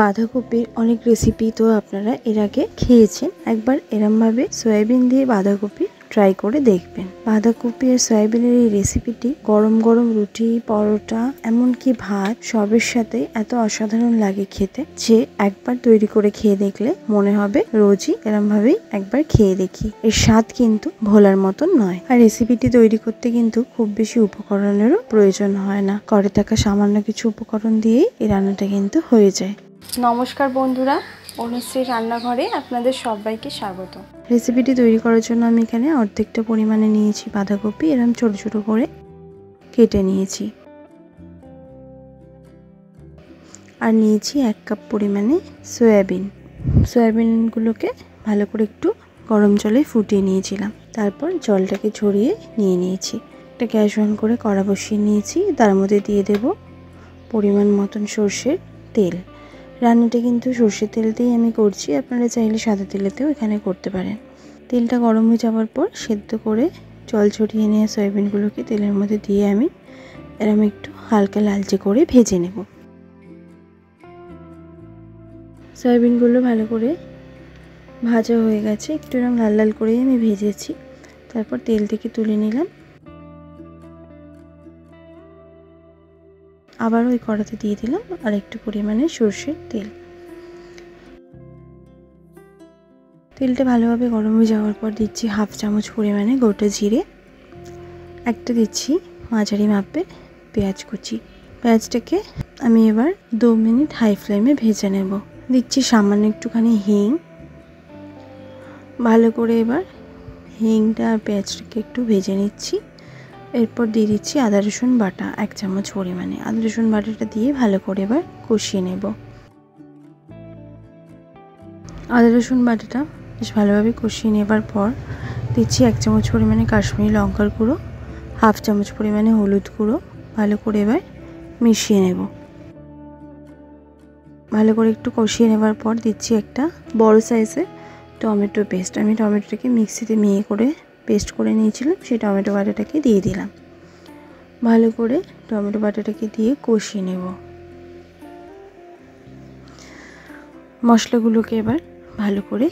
বাঁধাকপির অনেক রেসিপি তো আপনারা এর আগে খেয়েছেন। একবার এরমভাবে সয়াবিন দিয়ে বাঁধাকপি ট্রাই করে দেখবেন। বাঁধাকপি আর সয়াবিনের এই রেসিপিটি গরম গরম রুটি, পরোটা, এমনকি ভাত সবের সাথে এত অসাধারণ লাগে খেতে যে একবার তৈরি করে খেয়ে দেখলে মনে হবে রোজই এরমভাবেই একবার খেয়ে দেখি। এর স্বাদ কিন্তু ভোলার মতন নয়। আর রেসিপিটি তৈরি করতে কিন্তু খুব বেশি উপকরণেরও প্রয়োজন হয় না। ঘরে থাকা সামান্য কিছু উপকরণ দিয়েই এই রান্নাটা কিন্তু হয়ে যায়। নমস্কার বন্ধুরা, অনুশ্রী রান্নাঘরে আপনাদের সবাইকে স্বাগত। রেসিপিটি তৈরি করার জন্য আমি এখানে অর্ধেকটা পরিমাণে নিয়েছি বাঁধাকপি, এরকম ছোট ছোট করে কেটে নিয়েছি। আর নিয়েছি 1 কাপ পরিমাণে সয়াবিনগুলোকে ভালো করে একটু গরম জলে ফুটিয়ে নিয়েছিলাম। তারপর জলটাকে ঝরিয়ে নিয়েছি। একটা গ্যাস অন করে কড়া বসিয়ে নিয়েছি। তার মধ্যে দিয়ে দেব পরিমাণ মতন সর্ষের তেল। রান্নাটা কিন্তু সর্ষের তেল দিয়েই আমি করছি, আপনারা চাইলে সাদা তেলেতেও এখানে করতে পারেন। তেলটা গরম হয়ে যাওয়ার পর সেদ্ধ করে জল ছড়িয়ে নেওয়া সয়াবিনগুলোকে তেলের মধ্যে দিয়ে আমি এরকম একটু হালকা লালচে করে ভেজে নেব। সয়াবিনগুলো ভালো করে ভাজা হয়ে গেছে, একটু এরকম লাল লাল করেই আমি ভেজেছি। তারপর তেল থেকে তুলে নিলাম। আবার ওই কড়াতে দিয়ে দিলাম আর একটু পরিমাণে সর্ষের তেল। তেলটা ভালোভাবে গরম হয়ে যাওয়ার পর দিচ্ছি 1/2 চামচ পরিমাণে গোটা জিরে, একটা দিচ্ছি মাঝারি মাপের পেঁয়াজ কুচি। পেঁয়াজটাকে আমি এবার 2 মিনিট হাই ফ্লেমে ভেজে নেব। দিচ্ছি সামান্য একটুখানি হিং। ভালো করে এবার হিংটা আর পেঁয়াজটাকে একটু ভেজে নিচ্ছি। এরপর দিয়ে দিচ্ছি আদা রসুন বাটা 1 চামচ পরিমাণে। আদা রসুন বাটাটা দিয়ে ভালো করে এবার কষিয়ে নেব। আদা রসুন বাটাটা বেশ ভালোভাবে কষিয়ে নেবার পর দিচ্ছি 1 চামচ পরিমাণে কাশ্মীরি লঙ্কার গুঁড়ো, 1/2 চামচ পরিমাণে হলুদ গুঁড়ো। ভালো করে এবার মিশিয়ে নেব। ভালো করে একটু কষিয়ে নেবার পর দিচ্ছি একটা বড় সাইজের টমেটো পেস্ট। আমি টমেটোটাকে মিক্সিতে মিহি করে পেস্ট করে নিয়েছিলাম, সেই টমেটো বাটাটাকে দিয়ে দিলাম। ভালো করে টমেটো বাটাটাকে দিয়ে কষিয়ে নেব। মশলাগুলোকে এবার ভালো করে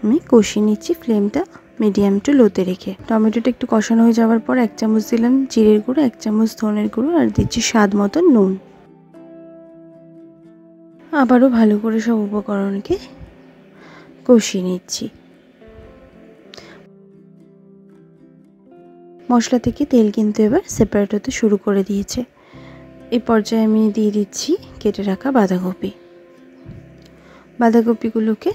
আমি কষিয়ে নিচ্ছি, ফ্লেমটা মিডিয়াম টু লোতে রেখে। টমেটোটা একটু কষানো হয়ে যাওয়ার পর 1 চামচ দিলাম জিরের গুঁড়ো, 1 চামচ ধনের গুঁড়ো আর দিচ্ছি স্বাদ মতো নুন। আবারও ভালো করে সব উপকরণকে কষিয়ে নিচ্ছি। মশলা থেকে তেল কিন্তু এবার সেপারেট হতে শুরু করে দিয়েছে। এই পর্যায়ে আমি দিয়ে দিচ্ছি কেটে রাখা বাঁধাকপিগুলোকে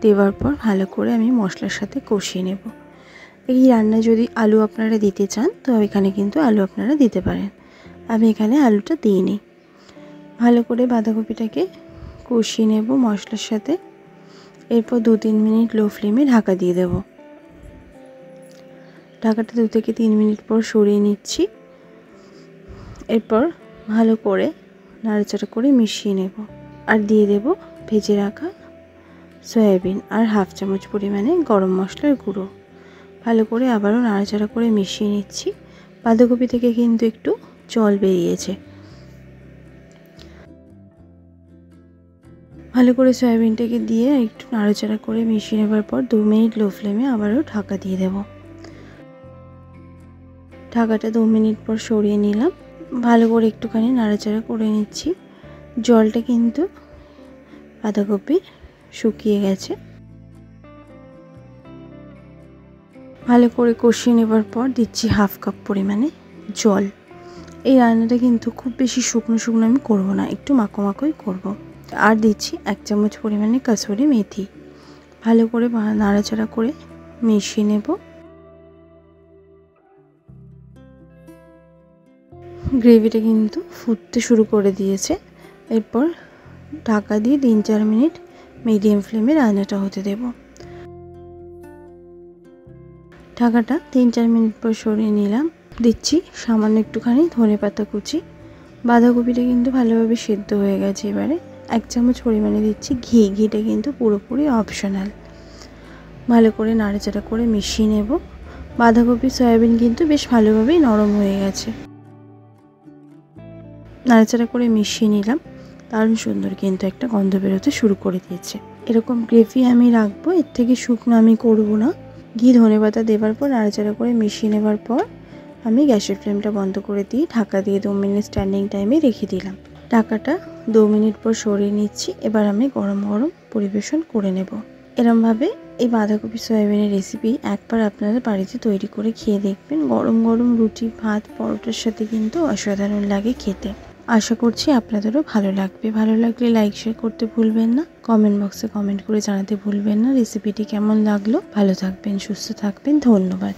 দেওয়ার পর ভালো করে আমি মশলার সাথে কষিয়ে নেব। এই রান্নায় যদি আলু আপনারা দিতে চান তো এখানে কিন্তু আলু আপনারা দিতে পারেন। আমি এখানে আলুটা দিইনি। ভালো করে বাঁধাকপিটাকে কষিয়ে নেব মশলার সাথে। এরপর 2-3 মিনিট লো ফ্লেমে ঢাকা দিয়ে দেব। ঢাকাটা 2 থেকে 3 মিনিট পর সরিয়ে নিচ্ছি। এরপর ভালো করে নাড়াচাড়া করে মিশিয়ে নেব আর দিয়ে দেব ভেজে রাখা সয়াবিন আর 1/2 চামচ পরিমাণে গরম মশলার গুঁড়ো। ভালো করে আবারও নাড়াচাড়া করে মিশিয়ে নিচ্ছি। বাঁধাকপি থেকে কিন্তু একটু জল বেরিয়েছে। ভালো করে সয়াবিনটাকে দিয়ে একটু নাড়াচাড়া করে মিশিয়ে নেবার পর 2 মিনিট লো ফ্লেমে আবারও ঢাকা দিয়ে দেব। ঢাকাটা 2 মিনিট পর সরিয়ে নিলাম। ভালো করে একটুখানি নাড়াচাড়া করে নিচ্ছি। জলটা কিন্তু বাঁধাকপির শুকিয়ে গেছে। ভালো করে কষিয়ে নেবার পর দিচ্ছি 1/2 কাপ পরিমাণে জল। এই রান্নাটা কিন্তু খুব বেশি শুকনো শুকনো আমি করব না, একটু মাখো মাখোই করব। আর দিচ্ছি 1 চামচ পরিমাণে কাসুরি মেথি। ভালো করে নাড়াচাড়া করে মিশিয়ে নেব। গ্রেভিটা কিন্তু ফুটতে শুরু করে দিয়েছে। এরপর ঢাকা দিয়ে 3-4 মিনিট মিডিয়াম ফ্লেমে রান্নাটা হতে দেব। ঢাকাটা 3-4 মিনিট পর সরিয়ে নিলাম। দিচ্ছি সামান্য একটুখানি ধনেপাতা কুচি। বাঁধাকপিটা কিন্তু ভালোভাবে সেদ্ধ হয়ে গেছে। এবারে 1 চামচ পরিমাণে দিচ্ছি ঘি। ঘিটা কিন্তু পুরোপুরি অপশনাল। ভালো করে নাড়াচাড়া করে মিশিয়ে নেব। বাঁধাকপি সয়াবিন কিন্তু বেশ ভালোভাবেই নরম হয়ে গেছে। নাড়াচাড়া করে মিশিয়ে নিলাম। দারুণ সুন্দর কিন্তু একটা গন্ধ বেরোতে শুরু করে দিয়েছে। এরকম গ্রেভি আমি রাখবো, এর থেকে শুকনো আমি করব না। ঘি ধনেপাতা দেওয়ার পর নাড়াচাড়া করে মিশিয়ে নেবার পর আমি গ্যাসের ফ্লেমটা বন্ধ করে দিয়ে ঢাকা দিয়ে 2 মিনিট স্ট্যান্ডিং টাইমে রেখে দিলাম। ঢাকাটা 2 মিনিট পর সরিয়ে নিচ্ছি। এবার আমি গরম গরম পরিবেশন করে নেব। এরমভাবে এই বাঁধাকপি সয়াবিনের রেসিপি একবার আপনারা বাড়িতে তৈরি করে খেয়ে দেখবেন। গরম গরম রুটি, ভাত, পরোটার সাথে কিন্তু অসাধারণ লাগে খেতে। আশা করছি আপনাদেরও ভালো লাগবে। ভালো লাগলে লাইক শেয়ার করতে ভুলবেন না। কমেন্ট বক্সে কমেন্ট করে জানাতে ভুলবেন না রেসিপিটি কেমন লাগলো। ভালো থাকবেন, সুস্থ থাকবেন। ধন্যবাদ।